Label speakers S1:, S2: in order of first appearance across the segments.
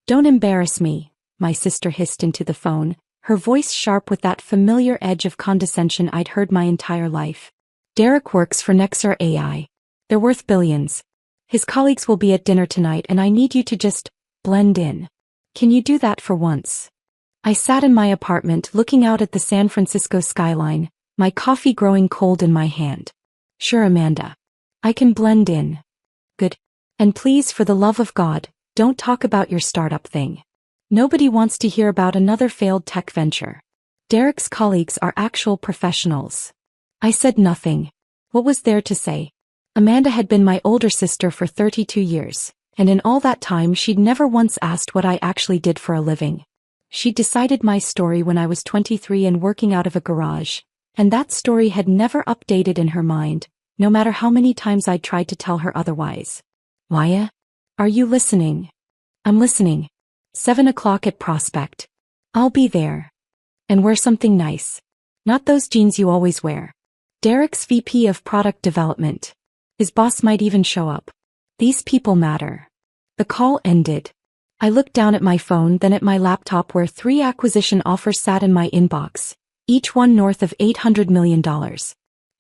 S1: Don't embarrass me, my sister hissed into the phone, her voice sharp with that familiar edge of condescension I'd heard my entire life. Derek works for Nexara AI. They're worth billions. His colleagues will be at dinner tonight and I need you to just blend in. Can you do that for once? I sat in my apartment looking out at the San Francisco skyline, my coffee growing cold in my hand. Sure, Amanda. I can blend in. Good. And please, for the love of God, don't talk about your startup thing. Nobody wants to hear about another failed tech venture. Derek's colleagues are actual professionals. I said nothing. What was there to say? Amanda had been my older sister for 32 years, and in all that time she'd never once asked what I actually did for a living. She'd decided my story when I was 23 and working out of a garage, and that story had never updated in her mind, no matter how many times I'd tried to tell her otherwise. Maya? Are you listening? I'm listening. 7 o'clock at Prospect. I'll be there. And wear something nice. Not those jeans you always wear. Derek's VP of Product Development. His boss might even show up. These people matter. The call ended. I looked down at my phone, then at my laptop where 3 acquisition offers sat in my inbox, each one north of $800 million.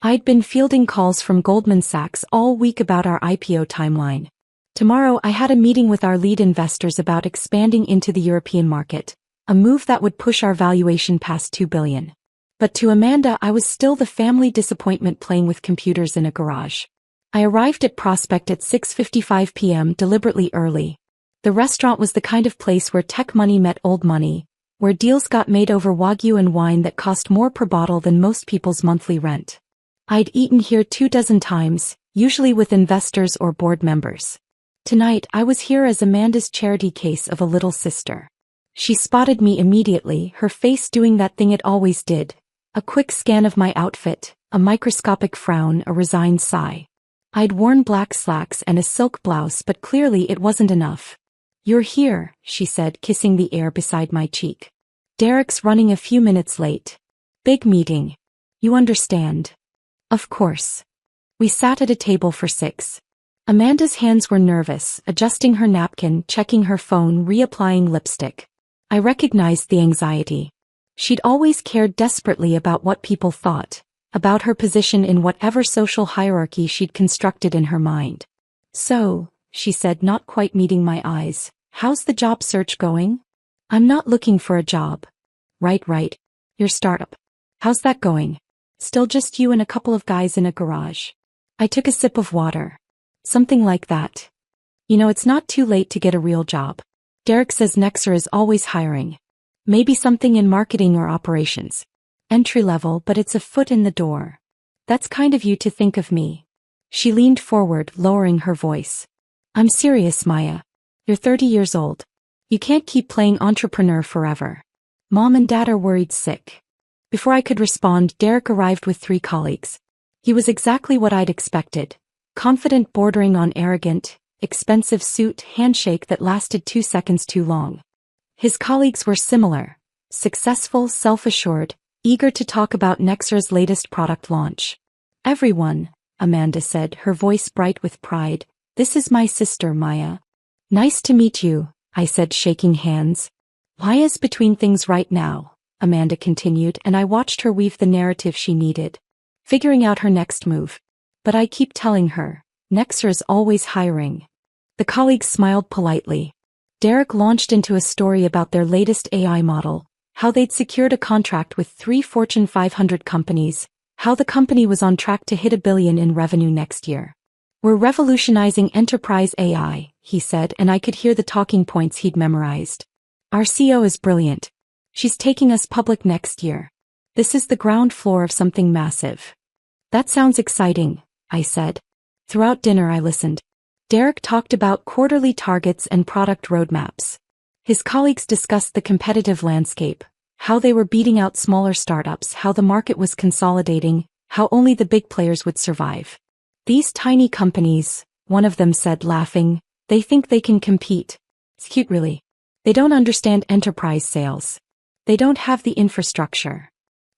S1: I'd been fielding calls from Goldman Sachs all week about our IPO timeline. Tomorrow I had a meeting with our lead investors about expanding into the European market, a move that would push our valuation past $2 billion. But to Amanda I was still the family disappointment playing with computers in a garage. I arrived at Prospect at 6:55 p.m. deliberately early. The restaurant was the kind of place where tech money met old money, where deals got made over Wagyu and wine that cost more per bottle than most people's monthly rent. I'd eaten here 24 times, usually with investors or board members. Tonight I was here as Amanda's charity case of a little sister. She spotted me immediately, her face doing that thing it always did. A quick scan of my outfit, a microscopic frown, a resigned sigh. I'd worn black slacks and a silk blouse, but clearly it wasn't enough. You're here, she said, kissing the air beside my cheek. Derek's running a few minutes late. Big meeting. You understand. Of course. We sat at a table for 6. Amanda's hands were nervous, adjusting her napkin, checking her phone, reapplying lipstick. I recognized the anxiety. She'd always cared desperately about what people thought, about her position in whatever social hierarchy she'd constructed in her mind. So, she said, not quite meeting my eyes, how's the job search going? I'm not looking for a job. Right. Your startup. How's that going? Still just you and a couple of guys in a garage. I took a sip of water. Something like that. You know, it's not too late to get a real job. Derek says Nexara is always hiring. Maybe something in marketing or operations. Entry level, but it's a foot in the door. That's kind of you to think of me. She leaned forward, lowering her voice. I'm serious, Maya. You're 30 years old. You can't keep playing entrepreneur forever. Mom and Dad are worried sick. Before I could respond, Derek arrived with 3 colleagues. He was exactly what I'd expected. Confident bordering on arrogant, expensive suit, handshake that lasted 2 seconds too long. His colleagues were similar. Successful, self-assured, eager to talk about Nexara's latest product launch. Everyone, Amanda said, her voice bright with pride. This is my sister, Maya. Nice to meet you, I said, shaking hands. Maya's between things right now, Amanda continued, and I watched her weave the narrative she needed. Figuring out her next move. But I keep telling her, Nexara's always hiring. The colleagues smiled politely. Derek launched into a story about their latest AI model, how they'd secured a contract with 3 Fortune 500 companies, how the company was on track to hit $1 billion in revenue next year. We're revolutionizing enterprise AI, he said, and I could hear the talking points he'd memorized. Our CEO is brilliant. She's taking us public next year. This is the ground floor of something massive. That sounds exciting, I said. Throughout dinner I listened. Derek talked about quarterly targets and product roadmaps. His colleagues discussed the competitive landscape, how they were beating out smaller startups, how the market was consolidating, how only the big players would survive. These tiny companies, one of them said, laughing, they think they can compete. It's cute, really. They don't understand enterprise sales. They don't have the infrastructure.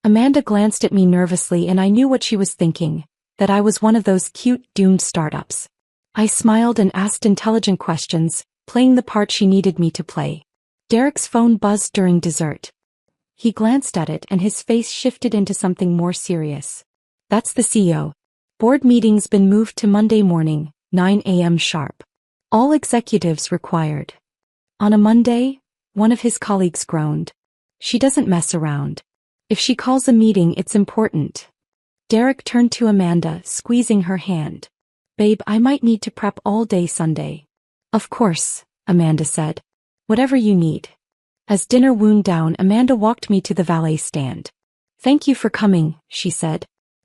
S1: Amanda glanced at me nervously and I knew what she was thinking, that I was one of those cute, doomed startups. I smiled and asked intelligent questions. playing the part she needed me to play. Derek's phone buzzed during dessert. He glanced at it and his face shifted into something more serious. That's the CEO. Board meeting's been moved to Monday morning, 9 a.m. sharp. All executives required. On a Monday? One of his colleagues groaned. She doesn't mess around. If she calls a meeting, it's important. Derek turned to Amanda, squeezing her hand. Babe, I might need to prep all day Sunday. Of course, Amanda said. Whatever you need. As dinner wound down, Amanda walked me to the valet stand. Thank you for coming, she said.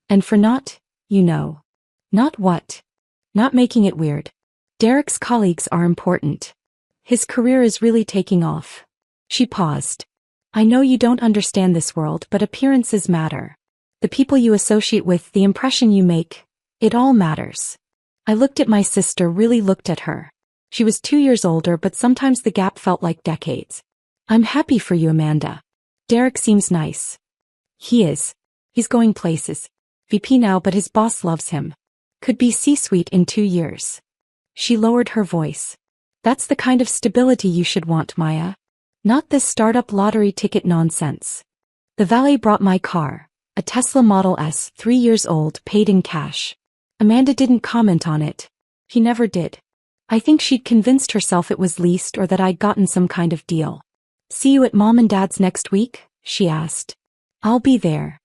S1: And for not, Not what? Not making it weird. Derek's colleagues are important. His career is really taking off. She paused. I know you don't understand this world, but appearances matter. The people you associate with, the impression you make, it all matters. I looked at my sister, really looked at her. She was 2 years older, but sometimes the gap felt like decades. I'm happy for you, Amanda. Derek seems nice. He is. He's going places. VP now, but his boss loves him. Could be C-suite in 2 years. She lowered her voice. That's the kind of stability you should want, Maya. Not this startup lottery ticket nonsense. The valet brought my car, a Tesla Model S, 3 years old, paid in cash. Amanda didn't comment on it. He never did. I think she'd convinced herself it was leased or that I'd gotten some kind of deal. See you at Mom and Dad's next week? She asked. I'll be there.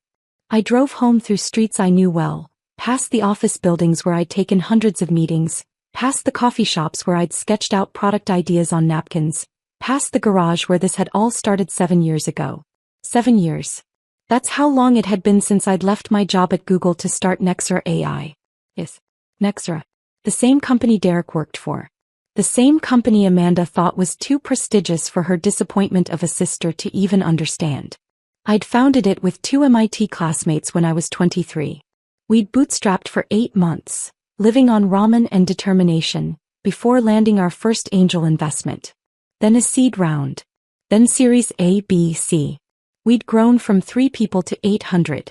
S1: I drove home through streets I knew well, past the office buildings where I'd taken hundreds of meetings, past the coffee shops where I'd sketched out product ideas on napkins, past the garage where this had all started 7 years ago. 7 years. That's how long it had been since I'd left my job at Google to start Nexara AI. Yes, Nexara. The same company Derek worked for. The same company Amanda thought was too prestigious for her disappointment of a sister to even understand. I'd founded it with 2 MIT classmates when I was 23. We'd bootstrapped for 8 months, living on ramen and determination, before landing our first angel investment. Then a seed round. Then Series A, B, C. We'd grown from 3 people to 800.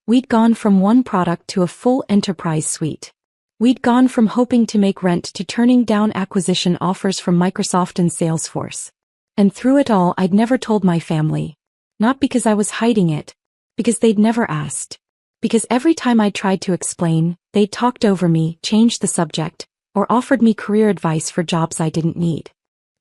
S1: We'd gone from one product to a full enterprise suite. We'd gone from hoping to make rent to turning down acquisition offers from Microsoft and Salesforce. And through it all, I'd never told my family. Not because I was hiding it, because they'd never asked. Because every time I tried to explain, they talked over me, changed the subject, or offered me career advice for jobs I didn't need.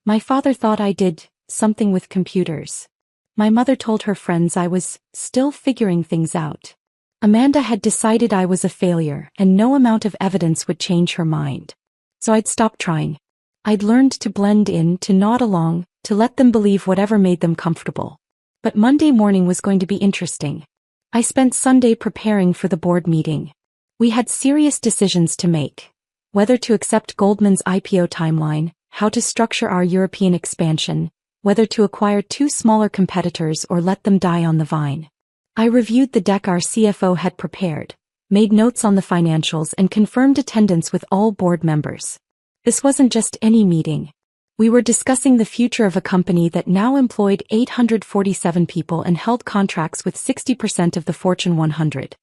S1: My father thought I did something with computers. My mother told her friends I was still figuring things out. Amanda had decided I was a failure, and no amount of evidence would change her mind. So I'd stopped trying. I'd learned to blend in, to nod along, to let them believe whatever made them comfortable. But Monday morning was going to be interesting. I spent Sunday preparing for the board meeting. We had serious decisions to make. Whether to accept Goldman's IPO timeline, how to structure our European expansion, whether to acquire 2 smaller competitors or let them die on the vine. I reviewed the deck our CFO had prepared, made notes on the financials and confirmed attendance with all board members. This wasn't just any meeting. We were discussing the future of a company that now employed 847 people and held contracts with 60% of the Fortune 100.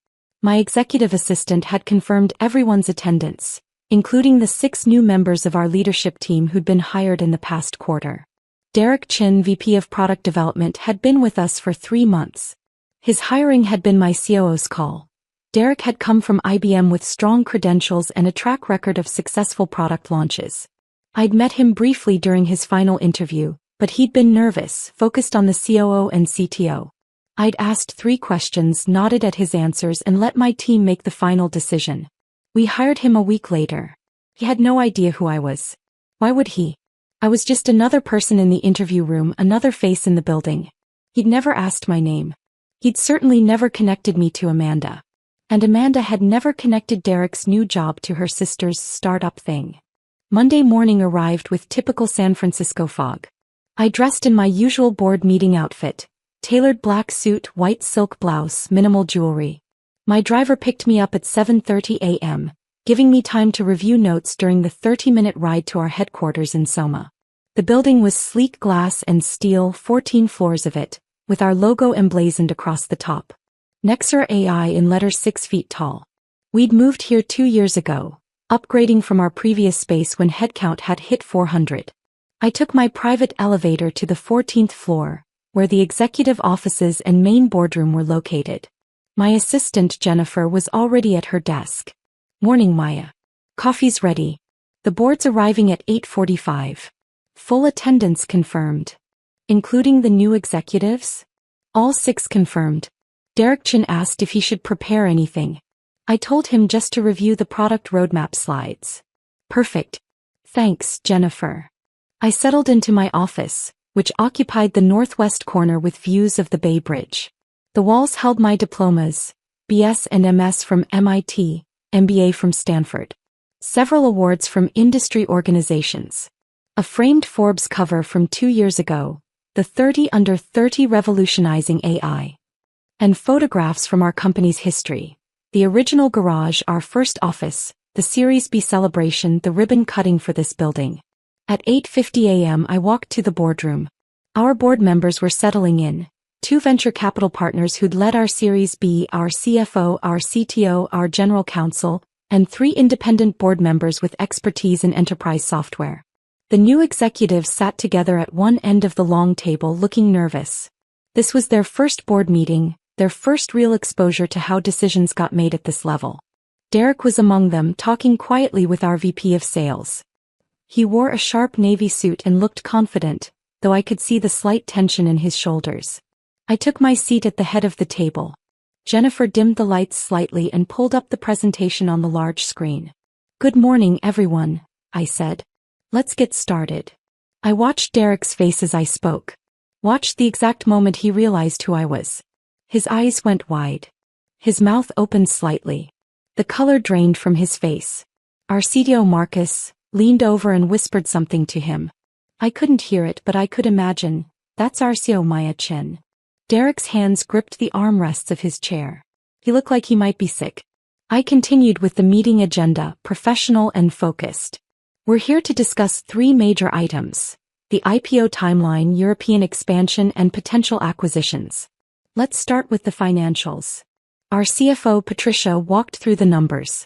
S1: My executive assistant had confirmed everyone's attendance, including the 6 new members of our leadership team who'd been hired in the past quarter. Derek Chin, VP of Product Development, had been with us for 3 months. His hiring had been my COO's call. Derek had come from IBM with strong credentials and a track record of successful product launches. I'd met him briefly during his final interview, but he'd been nervous, focused on the COO and CTO. I'd asked 3 questions, nodded at his answers, and let my team make the final decision. We hired him a week later. He had no idea who I was. Why would he? I was just another person in the interview room, another face in the building. He'd never asked my name. He'd certainly never connected me to Amanda. And Amanda had never connected Derek's new job to her sister's startup thing. Monday morning arrived with typical San Francisco fog. I dressed in my usual board meeting outfit, tailored black suit, white silk blouse, minimal jewelry. My driver picked me up at 7:30 a.m., giving me time to review notes during the 30-minute ride to our headquarters in Soma. The building was sleek glass and steel, 14 floors of it, with our logo emblazoned across the top. Nexara AI in letters 6 feet tall. We'd moved here 2 years ago, upgrading from our previous space when headcount had hit 400. I took my private elevator to the 14th floor, where the executive offices and main boardroom were located. My assistant Jennifer was already at her desk. "Morning, Maya. Coffee's ready. The board's arriving at 8:45. Full attendance confirmed. Including the new executives?" "All 6 confirmed." Derek Chin asked if he should prepare anything. I told him just to review the product roadmap slides. "Perfect. Thanks, Jennifer." I settled into my office, which occupied the northwest corner with views of the Bay Bridge. The walls held my diplomas, BS and MS from MIT, MBA from Stanford. Several awards from industry organizations. A framed Forbes cover from 2 years ago, the 30 Under 30 Revolutionizing AI. And photographs from our company's history. The original garage, our first office, the Series B celebration, the ribbon cutting for this building. At 8:50 a.m. I walked to the boardroom. Our board members were settling in. 2 venture capital partners who'd led our Series B, our CFO, our CTO, our general counsel, and 3 independent board members with expertise in enterprise software. The new executives sat together at one end of the long table looking nervous. This was their first board meeting, their first real exposure to how decisions got made at this level. Derek was among them, talking quietly with our VP of sales. He wore a sharp navy suit and looked confident, though I could see the slight tension in his shoulders. I took my seat at the head of the table. Jennifer dimmed the lights slightly and pulled up the presentation on the large screen. "Good morning, everyone," I said. "Let's get started." I watched Derek's face as I spoke. Watched the exact moment he realized who I was. His eyes went wide. His mouth opened slightly. The color drained from his face. Our CTO Marcus leaned over and whispered something to him. I couldn't hear it, but I could imagine. "That's our CEO Maya Chen." Derek's hands gripped the armrests of his chair. He looked like he might be sick. I continued with the meeting agenda, professional and focused. "We're here to discuss 3 major items: the IPO timeline, European expansion, and potential acquisitions. Let's start with the financials." Our CFO Patricia walked through the numbers.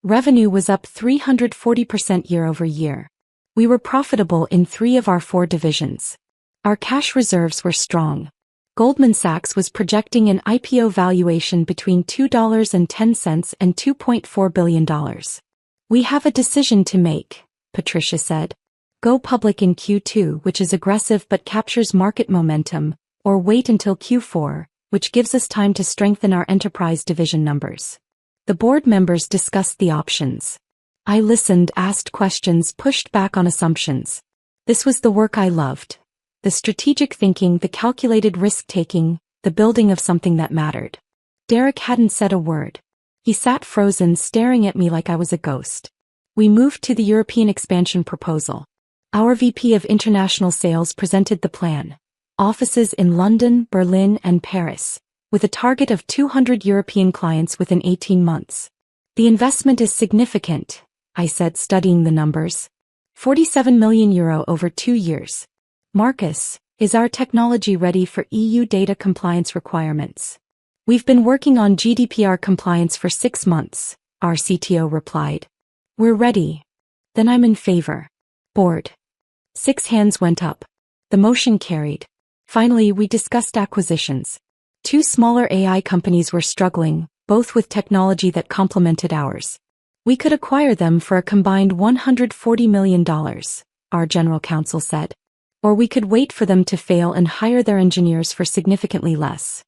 S1: Revenue was up 340% year-over-year. We were profitable in 3 of our 4 divisions. Our cash reserves were strong. Goldman Sachs was projecting an IPO valuation between $2.10 and $2.4 billion. "We have a decision to make," Patricia said. "Go public in Q2, which is aggressive but captures market momentum, or wait until Q4, which gives us time to strengthen our enterprise division numbers." The board members discussed the options. I listened, asked questions, pushed back on assumptions. This was the work I loved. The strategic thinking, the calculated risk-taking, the building of something that mattered. Derek hadn't said a word. He sat frozen, staring at me like I was a ghost. We moved to the European expansion proposal. Our VP of International Sales presented the plan. Offices in London, Berlin, and Paris, with a target of 200 European clients within 18 months. "The investment is significant," I said, studying the numbers. €47 million over 2 years. "Marcus, is our technology ready for EU data compliance requirements?" "We've been working on GDPR compliance for 6 months, our CTO replied. "We're ready." "Then I'm in favor." Board. 6 hands went up. The motion carried. Finally, we discussed acquisitions. 2 smaller AI companies were struggling, both with technology that complemented ours. We could acquire them for a combined $140 million, our general counsel said. Or we could wait for them to fail and hire their engineers for significantly less.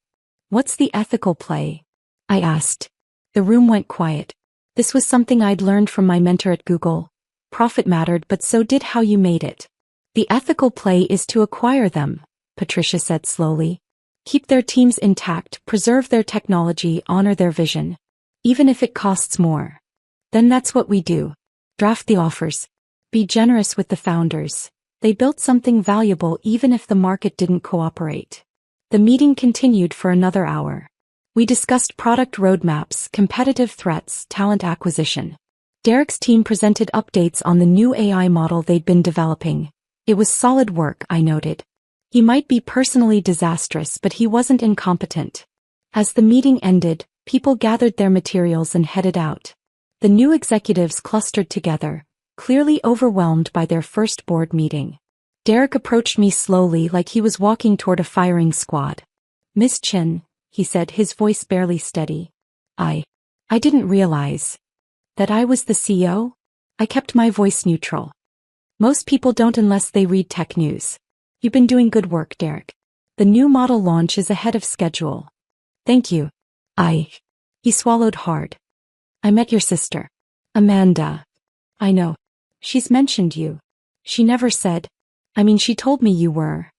S1: "What's the ethical play?" I asked. The room went quiet. This was something I'd learned from my mentor at Google. Profit mattered, but so did how you made it. "The ethical play is to acquire them," Patricia said slowly. "Keep their teams intact, preserve their technology, honor their vision. Even if it costs more. Then that's what we do. Draft the offers. Be generous with the founders. They built something valuable even if the market didn't cooperate." The meeting continued for another hour. We discussed product roadmaps, competitive threats, talent acquisition. Derek's team presented updates on the new AI model they'd been developing. It was solid work, I noted. He might be personally disastrous, but he wasn't incompetent. As the meeting ended, people gathered their materials and headed out. The new executives clustered together, clearly overwhelmed by their first board meeting. Derek approached me slowly like he was walking toward a firing squad. "Miss Chin," he said, his voice barely steady. I didn't realize that I was the CEO? I kept my voice neutral. Most people don't unless they read tech news. You've been doing good work, Derek. The new model launch is ahead of schedule. Thank you. He swallowed hard. I met your sister. Amanda. I know. She's mentioned you. She never said. She told me you were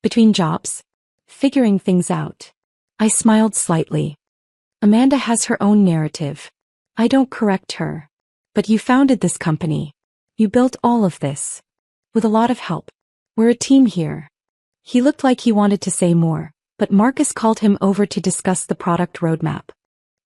S1: between jobs, figuring things out. I smiled slightly. Amanda has her own narrative. I don't correct her. But you founded this company. You built all of this. With a lot of help. We're a team here. He looked like he wanted to say more, but Marcus called him over to discuss the product roadmap.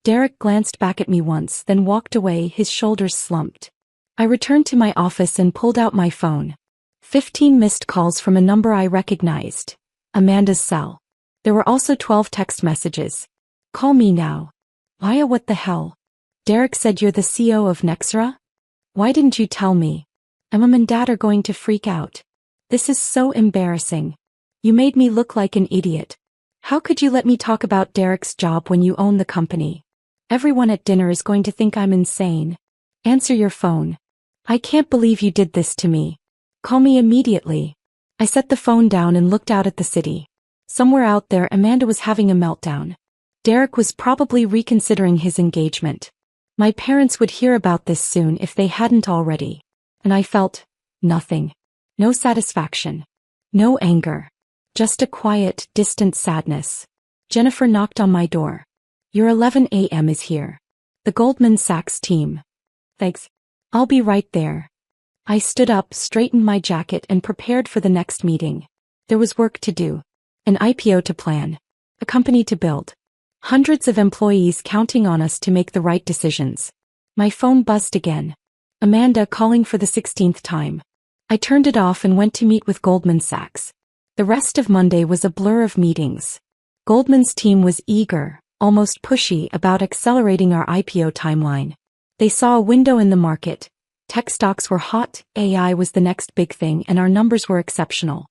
S1: Derek glanced back at me once, then walked away, his shoulders slumped. I returned to my office and pulled out my phone. 15 missed calls from a number I recognized. Amanda's cell. There were also 12 text messages. Call me now. Maya, what the hell? Derek said you're the CEO of Nexara? Why didn't you tell me? Mom and Dad are going to freak out. This is so embarrassing. You made me look like an idiot. How could you let me talk about Derek's job when you own the company? Everyone at dinner is going to think I'm insane. Answer your phone. I can't believe you did this to me. Call me immediately. I set the phone down and looked out at the city. Somewhere out there, Amanda was having a meltdown. Derek was probably reconsidering his engagement. My parents would hear about this soon if they hadn't already. And I felt nothing. No satisfaction. No anger. Just a quiet, distant sadness. Jennifer knocked on my door. Your 11 a.m. is here. The Goldman Sachs team. Thanks. I'll be right there. I stood up, straightened my jacket, and prepared for the next meeting. There was work to do. An IPO to plan. A company to build. Hundreds of employees counting on us to make the right decisions. My phone buzzed again. Amanda calling for the 16th time. I turned it off and went to meet with Goldman Sachs. The rest of Monday was a blur of meetings. Goldman's team was eager, almost pushy, about accelerating our IPO timeline. They saw a window in the market. Tech stocks were hot, AI was the next big thing, and our numbers were exceptional.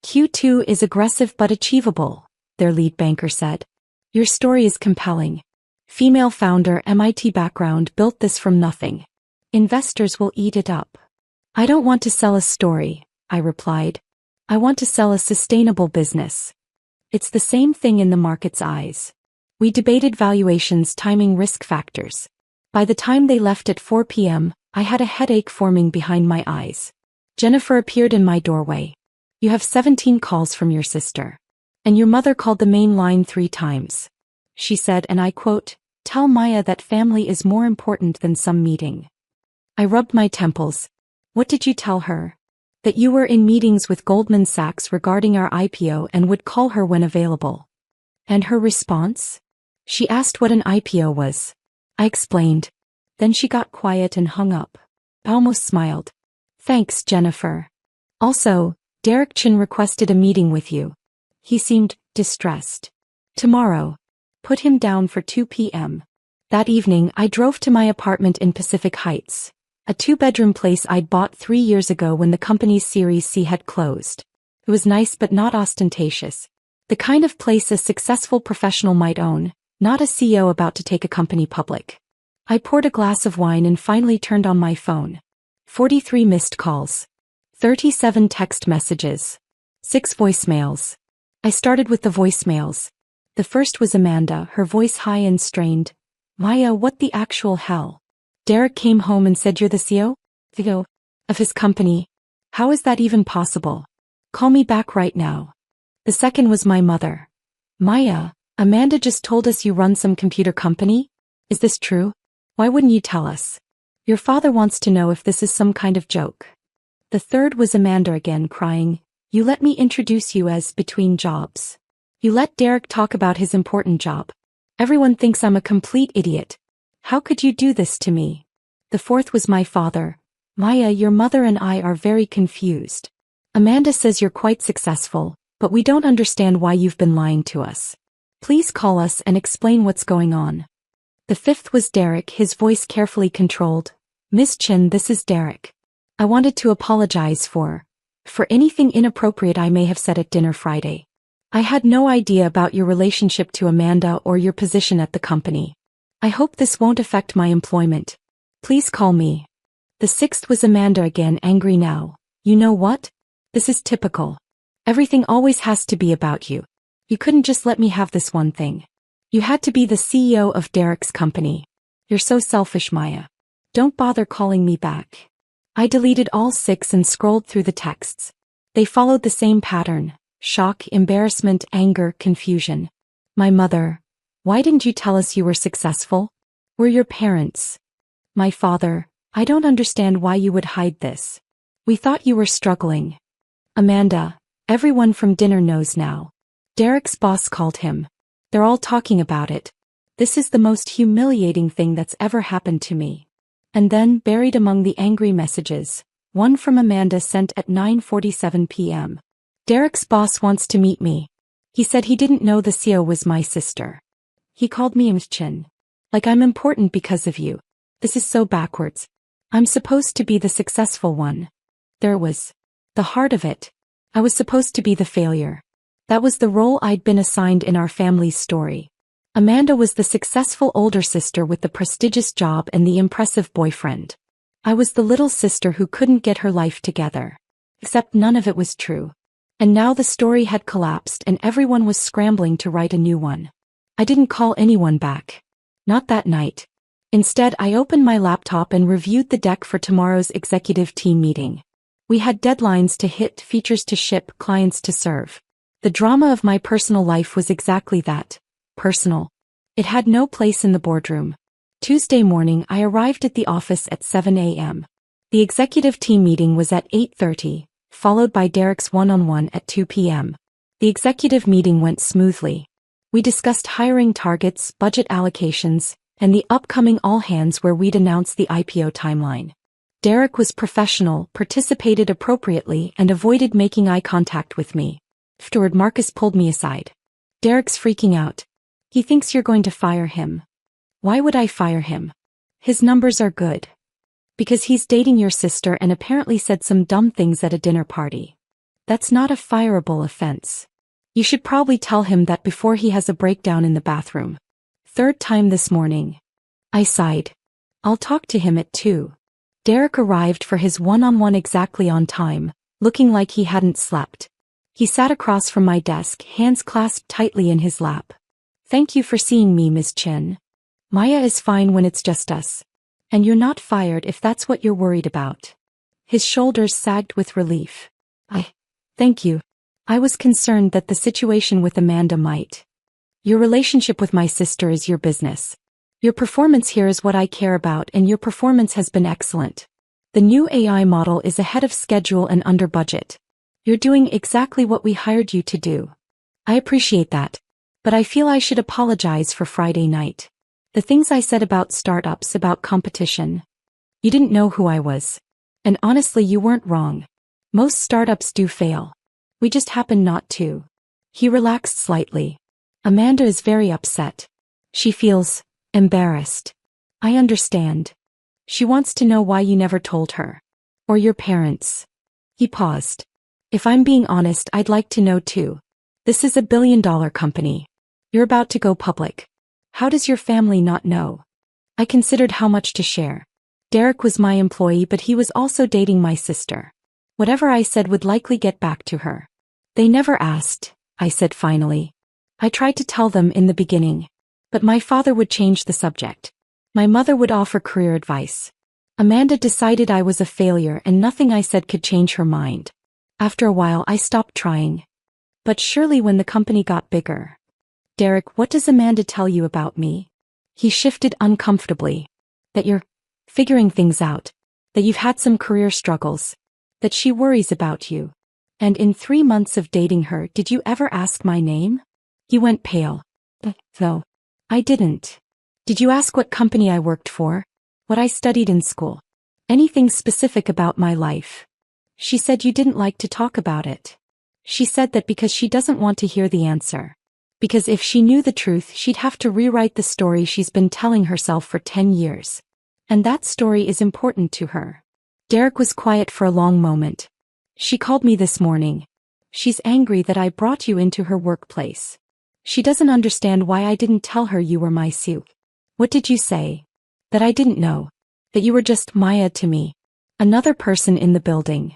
S1: Q2 is aggressive but achievable, their lead banker said. Your story is compelling. Female founder, MIT background, built this from nothing. Investors will eat it up. I don't want to sell a story, I replied. I want to sell a sustainable business. It's the same thing in the market's eyes. We debated valuations, timing, risk factors. By the time they left at 4 p.m., I had a headache forming behind my eyes. Jennifer appeared in my doorway. You have 17 calls from your sister. And your mother called the main line 3 times. She said, and I quote, "Tell Maya that family is more important than some meeting." I rubbed my temples. What did you tell her? That you were in meetings with Goldman Sachs regarding our IPO and would call her when available. And her response? She asked what an IPO was. I explained. Then she got quiet and hung up. I almost smiled. Thanks, Jennifer. Also, Derek Chin requested a meeting with you. He seemed distressed. Tomorrow. Put him down for 2 p.m. That evening, I drove to my apartment in Pacific Heights, a 2-bedroom place I'd bought 3 years ago when the company's Series C had closed. It was nice but not ostentatious. The kind of place a successful professional might own, not a CEO about to take a company public. I poured a glass of wine and finally turned on my phone. 43 missed calls. 37 text messages. 6 voicemails. I started with the voicemails. The first was Amanda, her voice high and strained. Maya, what the actual hell? Derek came home and said you're the CEO? CEO of his company. How is that even possible? Call me back right now. The second was my mother. Maya, Amanda just told us you run some computer company? Is this true? Why wouldn't you tell us? Your father wants to know if this is some kind of joke. The third was Amanda again, crying. You let me introduce you as between jobs. You let Derek talk about his important job. Everyone thinks I'm a complete idiot. How could you do this to me? The fourth was my father. Maya, your mother and I are very confused. Amanda says you're quite successful, but we don't understand why you've been lying to us. Please call us and explain what's going on. The fifth was Derek, his voice carefully controlled. Miss Chin, this is Derek. I wanted to apologize for for anything inappropriate I may have said at dinner Friday. I had no idea about your relationship to Amanda or your position at the company. I hope this won't affect my employment. Please call me. The sixth was Amanda again, angry now. You know what? This is typical. Everything always has to be about you. You couldn't just let me have this one thing. You had to be the CEO of Derek's company. You're so selfish, Maya. Don't bother calling me back. I deleted all 6 and scrolled through the texts. They followed the same pattern: shock, embarrassment, anger, confusion. My mother. Why didn't you tell us you were successful? We're your parents. My father. I don't understand why you would hide this. We thought you were struggling. Amanda. Everyone from dinner knows now. Derek's boss called him. They're all talking about it. This is the most humiliating thing that's ever happened to me. And then, buried among the angry messages, one from Amanda sent at 9:47 p.m. Derek's boss wants to meet me. He said he didn't know the CEO was my sister. He called me Mchin. Like I'm important because of you. This is so backwards. I'm supposed to be the successful one. There was the heart of it. I was supposed to be the failure. That was the role I'd been assigned in our family's story. Amanda was the successful older sister with the prestigious job and the impressive boyfriend. I was the little sister who couldn't get her life together. Except none of it was true. And now the story had collapsed and everyone was scrambling to write a new one. I didn't call anyone back. Not that night. Instead, I opened my laptop and reviewed the deck for tomorrow's executive team meeting. We had deadlines to hit, features to ship, clients to serve. The drama of my personal life was exactly that. Personal. It had no place in the boardroom. Tuesday morning, I arrived at the office at 7 a.m. The executive team meeting was at 8:30, followed by Derek's one-on-one at 2 p.m. The executive meeting went smoothly. We discussed hiring targets, budget allocations, and the upcoming all-hands where we'd announce the IPO timeline. Derek was professional, participated appropriately, and avoided making eye contact with me. Afterward, Marcus pulled me aside. Derek's freaking out. He thinks you're going to fire him. Why would I fire him? His numbers are good. Because he's dating your sister and apparently said some dumb things at a dinner party. That's not a fireable offense. You should probably tell him that before he has a breakdown in the bathroom. 3rd time this morning. I sighed. I'll talk to him at 2. Derek arrived for his one-on-one exactly on time, looking like he hadn't slept. He sat across from my desk, hands clasped tightly in his lap. Thank you for seeing me, Ms. Chin. Maya is fine when it's just us. And you're not fired if that's what you're worried about. His shoulders sagged with relief. Thank you. I was concerned that the situation with Amanda might. Your relationship with my sister is your business. Your performance here is what I care about, and your performance has been excellent. The new AI model is ahead of schedule and under budget. You're doing exactly what we hired you to do. I appreciate that. But I feel I should apologize for Friday night. The things I said about startups, about competition. You didn't know who I was. And honestly, you weren't wrong. Most startups do fail. We just happen not to. He relaxed slightly. Amanda is very upset. She feels embarrassed. I understand. She wants to know why you never told her. Or your parents. He paused. If I'm being honest, I'd like to know too. This is a billion-dollar company. You're about to go public. How does your family not know? I considered how much to share. Derek was my employee, but he was also dating my sister. Whatever I said would likely get back to her. They never asked, I said finally. I tried to tell them in the beginning. But my father would change the subject. My mother would offer career advice. Amanda decided I was a failure and nothing I said could change her mind. After a while, I stopped trying. But surely when the company got bigger. Derek, what does Amanda tell you about me? He shifted uncomfortably. That you're figuring things out. That you've had some career struggles. That she worries about you. And in 3 months of dating her, did you ever ask my name? He went pale. No, I didn't. Did you ask what company I worked for? What I studied in school? Anything specific about my life? She said you didn't like to talk about it. She said that because she doesn't want to hear the answer. Because if she knew the truth, she'd have to rewrite the story she's been telling herself for 10 years. And that story is important to her. Derek was quiet for a long moment. She called me this morning. She's angry that I brought you into her workplace. She doesn't understand why I didn't tell her you were my Sue. What did you say? That I didn't know. That you were just Maya to me. Another person in the building.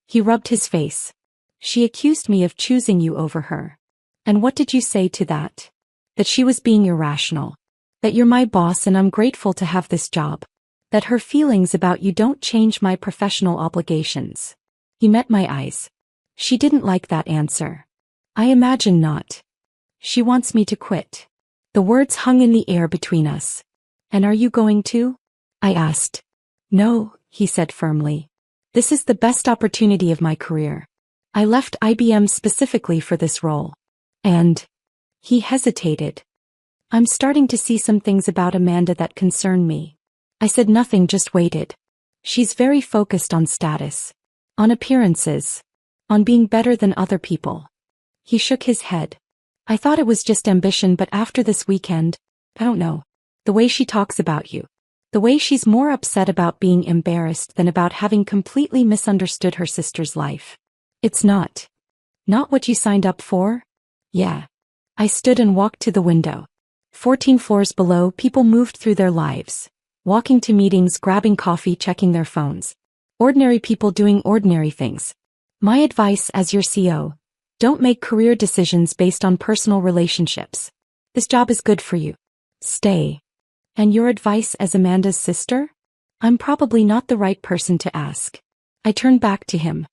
S1: He rubbed his face. She accused me of choosing you over her. And what did you say to that? That she was being irrational. That you're my boss and I'm grateful to have this job. That her feelings about you don't change my professional obligations. He met my eyes. She didn't like that answer. I imagine not. She wants me to quit. The words hung in the air between us. And are you going to? I asked. No, he said firmly. This is the best opportunity of my career. I left IBM specifically for this role. And he hesitated. I'm starting to see some things about Amanda that concern me. I said nothing, just waited. She's very focused on status. On appearances. On being better than other people. He shook his head. I thought it was just ambition, but after this weekend, I don't know. The way she talks about you. The way she's more upset about being embarrassed than about having completely misunderstood her sister's life. It's not what you signed up for? Yeah. I stood and walked to the window. 14 floors below, people moved through their lives. Walking to meetings, grabbing coffee, checking their phones. Ordinary people doing ordinary things. My advice as your CEO, don't make career decisions based on personal relationships. This job is good for you. Stay. And your advice as Amanda's sister? I'm probably not the right person to ask. I turned back to him.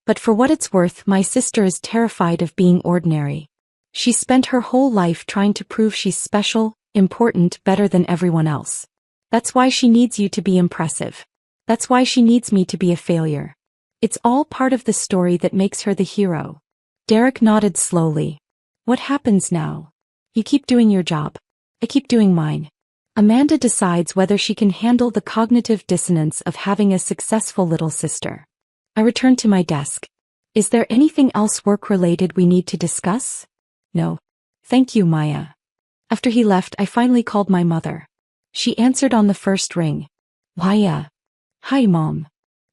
S1: But for what it's worth, my sister is terrified of being ordinary. She spent her whole life trying to prove she's special, important, better than everyone else. That's why she needs you to be impressive. That's why she needs me to be a failure. It's all part of the story that makes her the hero. Derek nodded slowly. What happens now? You keep doing your job. I keep doing mine. Amanda decides whether she can handle the cognitive dissonance of having a successful little sister. I returned to my desk. Is there anything else work-related we need to discuss? No. Thank you, Maya. After he left, I finally called my mother. She answered on the first ring. Maya. Hi, Mom.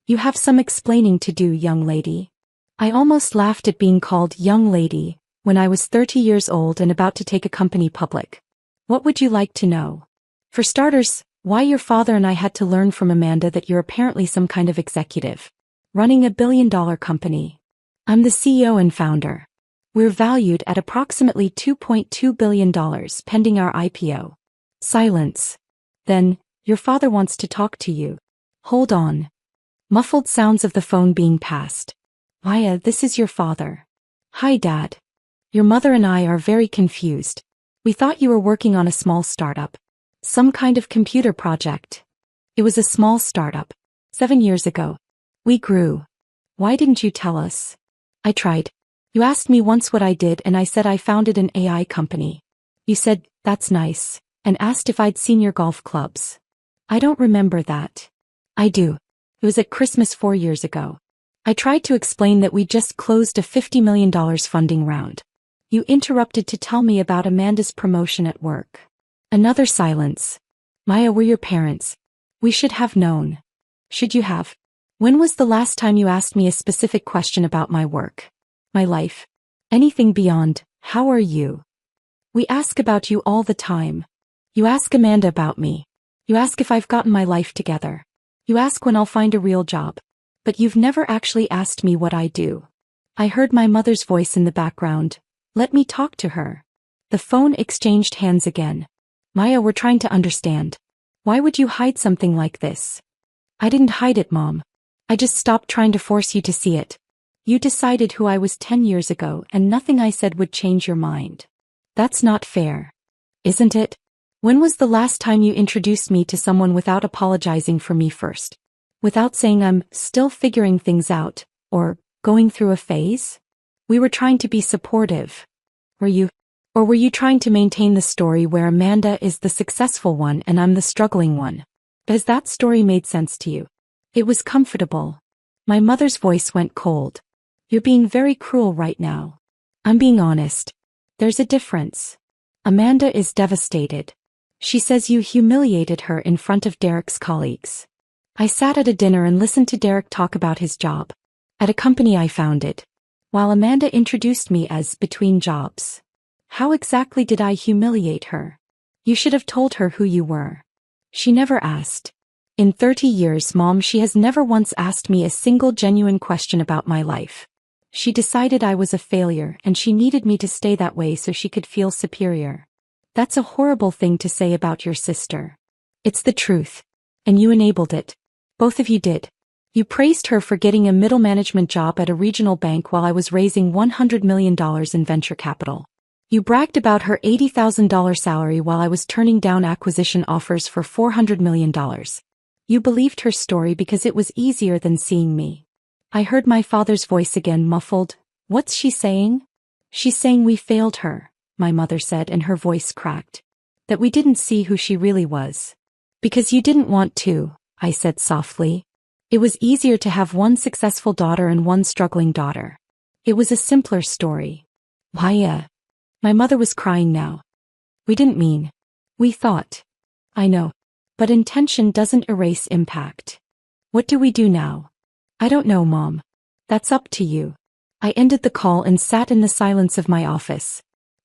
S1: You have some explaining to do, young lady. I almost laughed at being called young lady when I was 30 years old and about to take a company public. What would you like to know? For starters, why your father and I had to learn from Amanda that you're apparently some kind of executive. Running $1 billion company. I'm the CEO and founder. We're valued at approximately $2.2 billion pending our IPO. Silence. Then, your father wants to talk to you. Hold on. Muffled sounds of the phone being passed. Maya, this is your father. Hi, Dad. Your mother and I are very confused. We thought you were working on a small startup. Some kind of computer project. It was a small startup. 7 years ago. We grew. Why didn't you tell us? I tried. You asked me once what I did and I said I founded an AI company. You said, that's nice, and asked if I'd seen your golf clubs. I don't remember that. I do. It was at Christmas 4 years ago. I tried to explain that we just closed a $50 million funding round. You interrupted to tell me about Amanda's promotion at work. Another silence. Maya, we're your parents. We should have known. Should you have? When was the last time you asked me a specific question about my work? My life? Anything beyond, how are you? We ask about you all the time. You ask Amanda about me. You ask if I've gotten my life together. You ask when I'll find a real job. But you've never actually asked me what I do. I heard my mother's voice in the background. Let me talk to her. The phone exchanged hands again. Maya, we're trying to understand. Why would you hide something like this? I didn't hide it, Mom. I just stopped trying to force you to see it. You decided who I was 10 years ago and nothing I said would change your mind. That's not fair. Isn't it? When was the last time you introduced me to someone without apologizing for me first? Without saying I'm still figuring things out, or going through a phase? We were trying to be supportive. Were you? Or were you trying to maintain the story where Amanda is the successful one and I'm the struggling one? Has that story made sense to you? It was comfortable. My mother's voice went cold. You're being very cruel right now. I'm being honest. There's a difference. Amanda is devastated. She says you humiliated her in front of Derek's colleagues. I sat at a dinner and listened to Derek talk about his job. At a company I founded. While Amanda introduced me as between jobs. How exactly did I humiliate her? You should have told her who you were. She never asked. In 30 years, Mom, she has never once asked me a single genuine question about my life. She decided I was a failure and she needed me to stay that way so she could feel superior. That's a horrible thing to say about your sister. It's the truth. And you enabled it. Both of you did. You praised her for getting a middle management job at a regional bank while I was raising $100 million in venture capital. You bragged about her $80,000 salary while I was turning down acquisition offers for $400 million. You believed her story because it was easier than seeing me. I heard my father's voice again, muffled. What's she saying? She's saying we failed her, my mother said, and her voice cracked. That we didn't see who she really was. Because you didn't want to, I said softly. It was easier to have one successful daughter and one struggling daughter. It was a simpler story. Why? My mother was crying now. We didn't mean. We thought. I know. But intention doesn't erase impact. What do we do now? I don't know, Mom. That's up to you. I ended the call and sat in the silence of my office.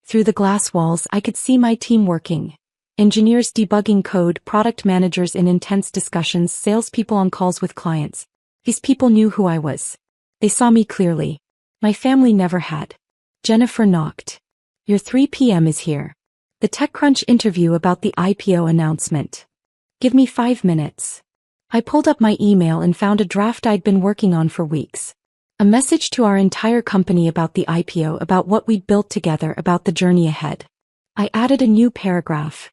S1: Through the glass walls I could see my team working. Engineers debugging code, product managers in intense discussions, salespeople on calls with clients. These people knew who I was. They saw me clearly. My family never had. Jennifer knocked. Your 3 p.m. is here. The TechCrunch interview about the IPO announcement. Give me 5 minutes. I pulled up my email and found a draft I'd been working on for weeks. A message to our entire company about the IPO, about what we'd built together, about the journey ahead. I added a new paragraph.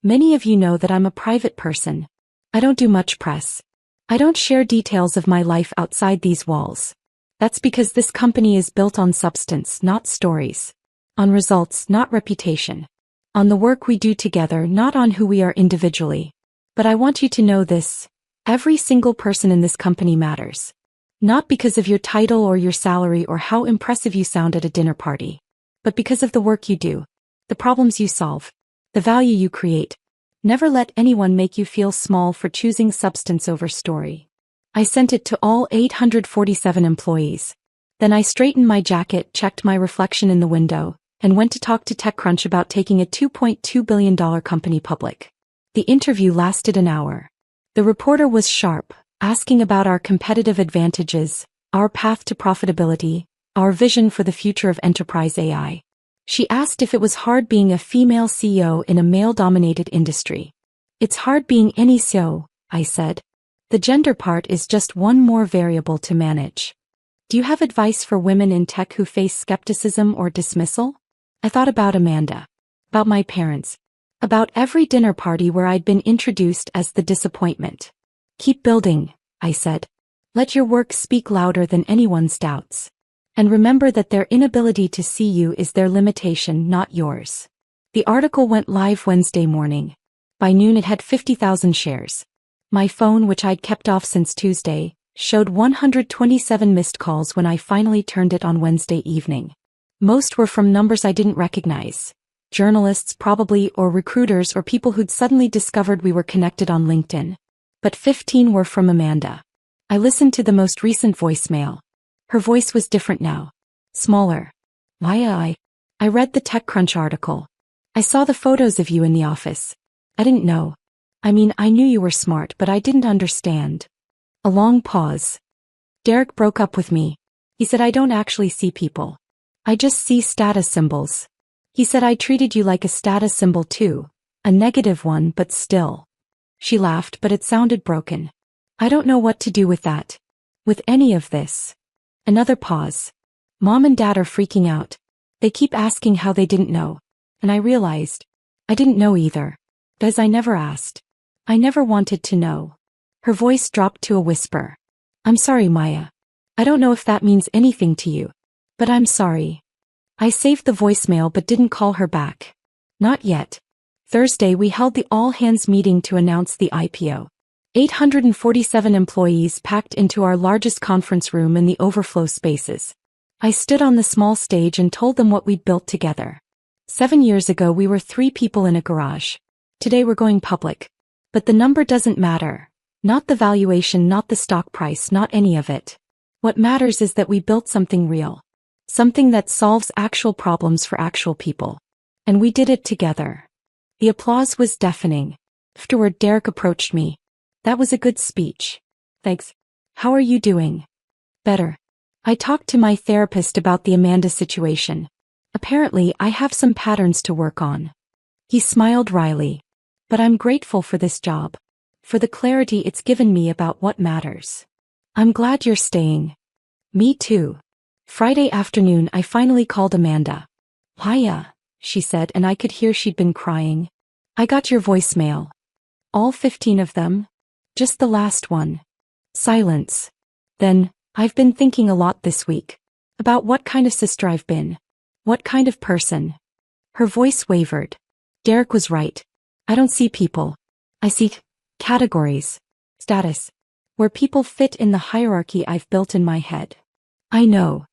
S1: Many of you know that I'm a private person. I don't do much press. I don't share details of my life outside these walls. That's because this company is built on substance, not stories. On results, not reputation. On the work we do together, not on who we are individually. But I want you to know this. Every single person in this company matters. Not because of your title or your salary or how impressive you sound at a dinner party. But because of the work you do. The problems you solve. The value you create. Never let anyone make you feel small for choosing substance over story. I sent it to all 847 employees. Then I straightened my jacket, checked my reflection in the window, and went to talk to TechCrunch about taking a $2.2 billion company public. The interview lasted an hour. The reporter was sharp, asking about our competitive advantages, our path to profitability, our vision for the future of enterprise AI. She asked if it was hard being a female CEO in a male-dominated industry. It's hard being any CEO, I said. The gender part is just one more variable to manage. Do you have advice for women in tech who face skepticism or dismissal? I thought about Amanda. About my parents. About every dinner party where I'd been introduced as the disappointment. Keep building, I said. Let your work speak louder than anyone's doubts. And remember that their inability to see you is their limitation, not yours. The article went live Wednesday morning. By noon it had 50,000 shares. My phone, which I'd kept off since Tuesday, showed 127 missed calls when I finally turned it on Wednesday evening. Most were from numbers I didn't recognize. Journalists probably, or recruiters, or people who'd suddenly discovered we were connected on LinkedIn. But 15 were from Amanda. I listened to the most recent voicemail. Her voice was different now. Smaller. I read the TechCrunch article. I saw the photos of you in the office. I didn't know. I mean, I knew you were smart, but I didn't understand. A long pause. Derek broke up with me. He said I don't actually see people. I just see status symbols. He said I treated you like a status symbol too. A negative one, but still. She laughed, but it sounded broken. I don't know what to do with that. With any of this. Another pause. Mom and Dad are freaking out. They keep asking how they didn't know. And I realized. I didn't know either. Because I never asked. I never wanted to know. Her voice dropped to a whisper. I'm sorry, Maya. I don't know if that means anything to you. But I'm sorry. I saved the voicemail but didn't call her back. Not yet. Thursday we held the all-hands meeting to announce the IPO. 847 employees packed into our largest conference room in the overflow spaces. I stood on the small stage and told them what we'd built together. 7 years ago we were 3 people in a garage. Today we're going public. But the number doesn't matter. Not the valuation, not the stock price, not any of it. What matters is that we built something real. Something that solves actual problems for actual people. And we did it together. The applause was deafening. Afterward, Derek approached me. That was a good speech. Thanks. How are you doing? Better. I talked to my therapist about the Amanda situation. Apparently, I have some patterns to work on. He smiled wryly. But I'm grateful for this job. For the clarity it's given me about what matters. I'm glad you're staying. Me too. Friday afternoon, I finally called Amanda. Hiya, she said, and I could hear she'd been crying. I got your voicemail. All 15 of them? Just the last one. Silence. Then, I've been thinking a lot this week. About what kind of sister I've been. What kind of person. Her voice wavered. Derek was right. I don't see people. I see categories. Status. Where people fit in the hierarchy I've built in my head. I know.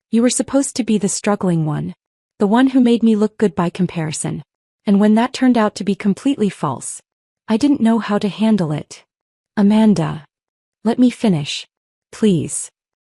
S1: You were supposed to be the struggling one. The one who made me look good by comparison. And when that turned out to be completely false, I didn't know how to handle it. Amanda. Let me finish. Please.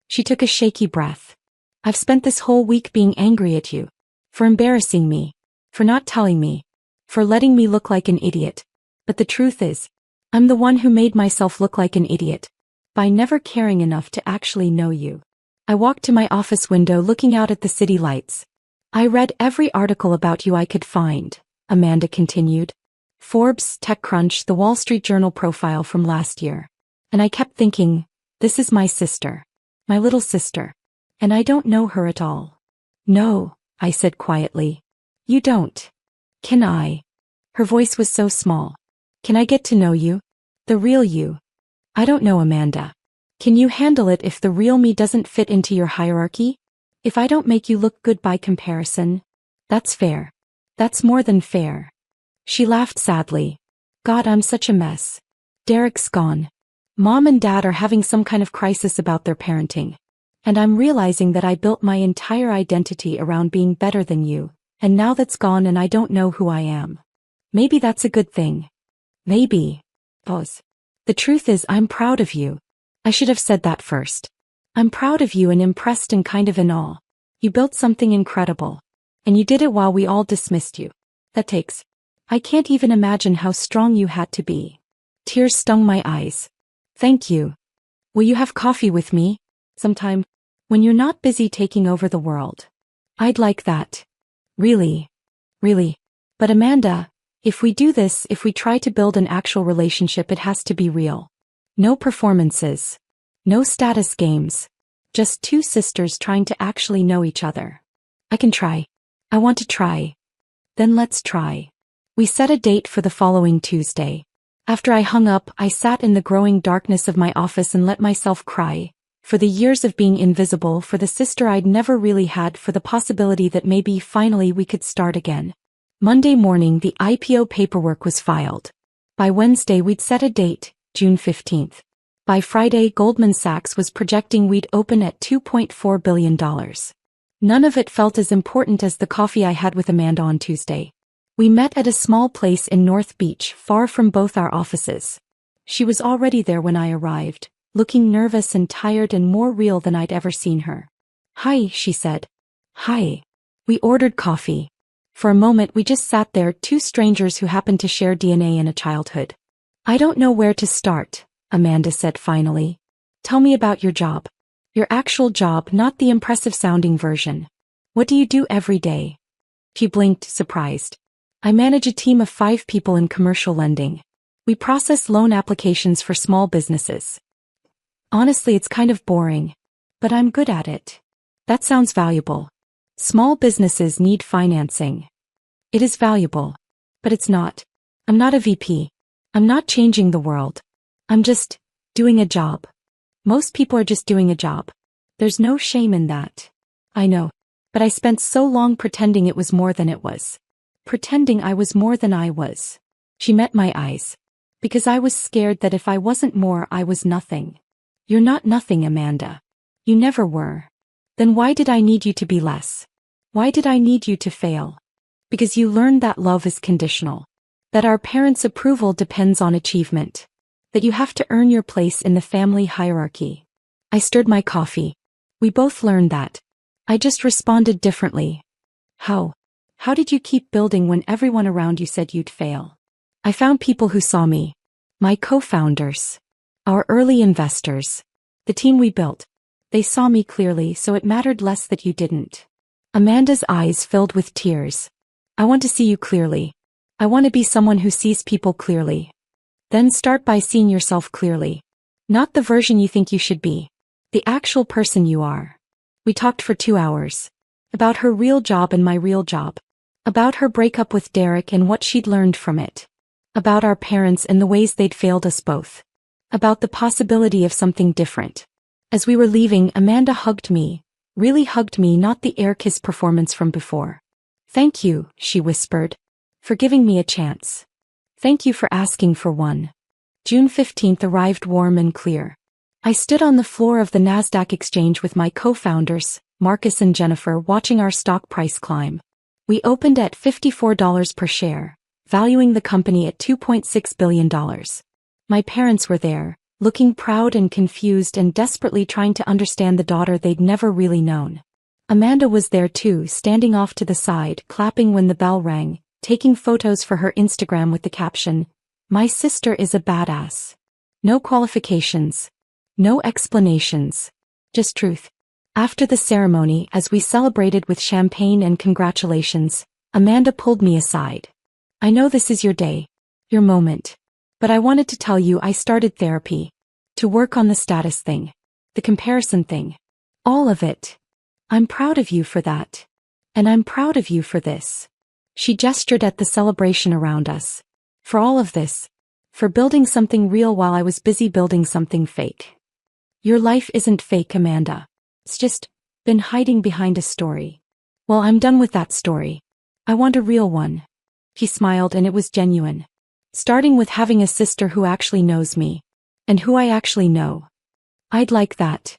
S1: She took a shaky breath. I've spent this whole week being angry at you. For embarrassing me. For not telling me. For letting me look like an idiot. But the truth is, I'm the one who made myself look like an idiot. By never caring enough to actually know you. I walked to my office window looking out at the city lights. I read every article about you I could find, Amanda continued. Forbes, TechCrunch, the Wall Street Journal profile from last year. And I kept thinking, this is my sister. My little sister. And I don't know her at all. No, I said quietly. You don't. Can I? Her voice was so small. Can I get to know you? The real you. I don't know, Amanda. Can you handle it if the real me doesn't fit into your hierarchy? If I don't make you look good by comparison? That's fair. That's more than fair. She laughed sadly. God, I'm such a mess. Derek's gone. Mom and Dad are having some kind of crisis about their parenting. And I'm realizing that I built my entire identity around being better than you, and now that's gone and I don't know who I am. Maybe that's a good thing. Maybe. Pause. The truth is, I'm proud of you. I should have said that first. I'm proud of you and impressed and kind of in awe. You built something incredible. And you did it while we all dismissed you. That takes. I can't even imagine how strong you had to be. Tears stung my eyes. Thank you. Will you have coffee with me? Sometime. When you're not busy taking over the world. I'd like that. Really. Really. But Amanda, if we do this, if we try to build an actual relationship, it has to be real. No performances. No status games. Just two sisters trying to actually know each other. I can try. I want to try. Then let's try. We set a date for the following Tuesday. After I hung up, I sat in the growing darkness of my office and let myself cry. For the years of being invisible, for the sister I'd never really had, for the possibility that maybe finally we could start again. Monday morning, the IPO paperwork was filed. By Wednesday, we'd set a date, June 15th. By Friday, Goldman Sachs was projecting we'd open at $2.4 billion. None of it felt as important as the coffee I had with Amanda on Tuesday. We met at a small place in North Beach, far from both our offices. She was already there when I arrived, looking nervous and tired and more real than I'd ever seen her. Hi, she said. Hi. We ordered coffee. For a moment we just sat there, two strangers who happened to share DNA in a childhood. I don't know where to start, Amanda said finally. Tell me about your job. Your actual job, not the impressive-sounding version. What do you do every day? She blinked, surprised. I manage a team of 5 people in commercial lending. We process loan applications for small businesses. Honestly, it's kind of boring. But I'm good at it. That sounds valuable. Small businesses need financing. It is valuable. But it's not. I'm not a VP. I'm not changing the world. I'm just doing a job. Most people are just doing a job. There's no shame in that. I know. But I spent so long pretending it was more than it was. Pretending I was more than I was. She met my eyes. Because I was scared that if I wasn't more, I was nothing. You're not nothing, Amanda. You never were. Then why did I need you to be less? Why did I need you to fail? Because you learned that love is conditional. That our parents' approval depends on achievement. That you have to earn your place in the family hierarchy. I stirred my coffee. We both learned that. I just responded differently. How? How did you keep building when everyone around you said you'd fail? I found people who saw me. My co-founders. Our early investors. The team we built. They saw me clearly, so it mattered less that you didn't. Amanda's eyes filled with tears. I want to see you clearly. I want to be someone who sees people clearly. Then start by seeing yourself clearly. Not the version you think you should be. The actual person you are. We talked for 2 hours. About her real job and my real job. About her breakup with Derek and what she'd learned from it. About our parents and the ways they'd failed us both. About the possibility of something different. As we were leaving, Amanda hugged me. Really hugged me, not the air kiss performance from before. Thank you, she whispered. For giving me a chance. Thank you for asking for one. June 15th arrived warm and clear. I stood on the floor of the NASDAQ exchange with my co-founders, Marcus and Jennifer, watching our stock price climb. We opened at $54 per share, valuing the company at $2.6 billion. My parents were there, looking proud and confused and desperately trying to understand the daughter they'd never really known. Amanda was there too, standing off to the side, clapping when the bell rang, taking photos for her Instagram with the caption, "My sister is a badass." No qualifications. No explanations. Just truth. After the ceremony, as we celebrated with champagne and congratulations, Amanda pulled me aside. I know this is your day. Your moment. But I wanted to tell you I started therapy. To work on the status thing. The comparison thing. All of it. I'm proud of you for that. And I'm proud of you for this. She gestured at the celebration around us. For all of this. For building something real while I was busy building something fake. Your life isn't fake, Amanda. It's just been hiding behind a story. Well, I'm done with that story. I want a real one. He smiled and it was genuine. Starting with having a sister who actually knows me. And who I actually know. I'd like that.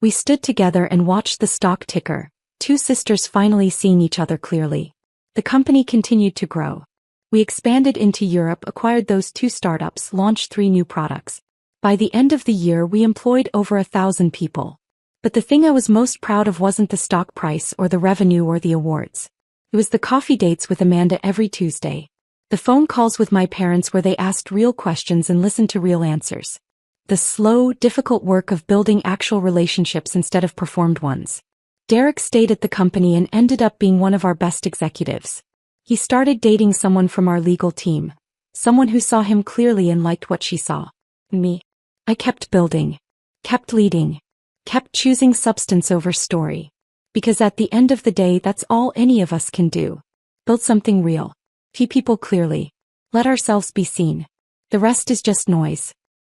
S1: We stood together and watched the stock ticker, two sisters finally seeing each other clearly. The company continued to grow. We expanded into Europe, acquired those 2 startups, launched 3 new products. By the end of the year we employed over 1,000 people. But the thing I was most proud of wasn't the stock price or the revenue or the awards. It was the coffee dates with Amanda every Tuesday. The phone calls with my parents where they asked real questions and listened to real answers. The slow, difficult work of building actual relationships instead of performed ones. Derek stayed at the company and ended up being one of our best executives. He started dating someone from our legal team. Someone who saw him clearly and liked what she saw. Me. I kept building. Kept leading. Kept choosing substance over story. Because at the end of the day that's all any of us can do. Build something real. See people clearly. Let ourselves be seen. The rest is just noise.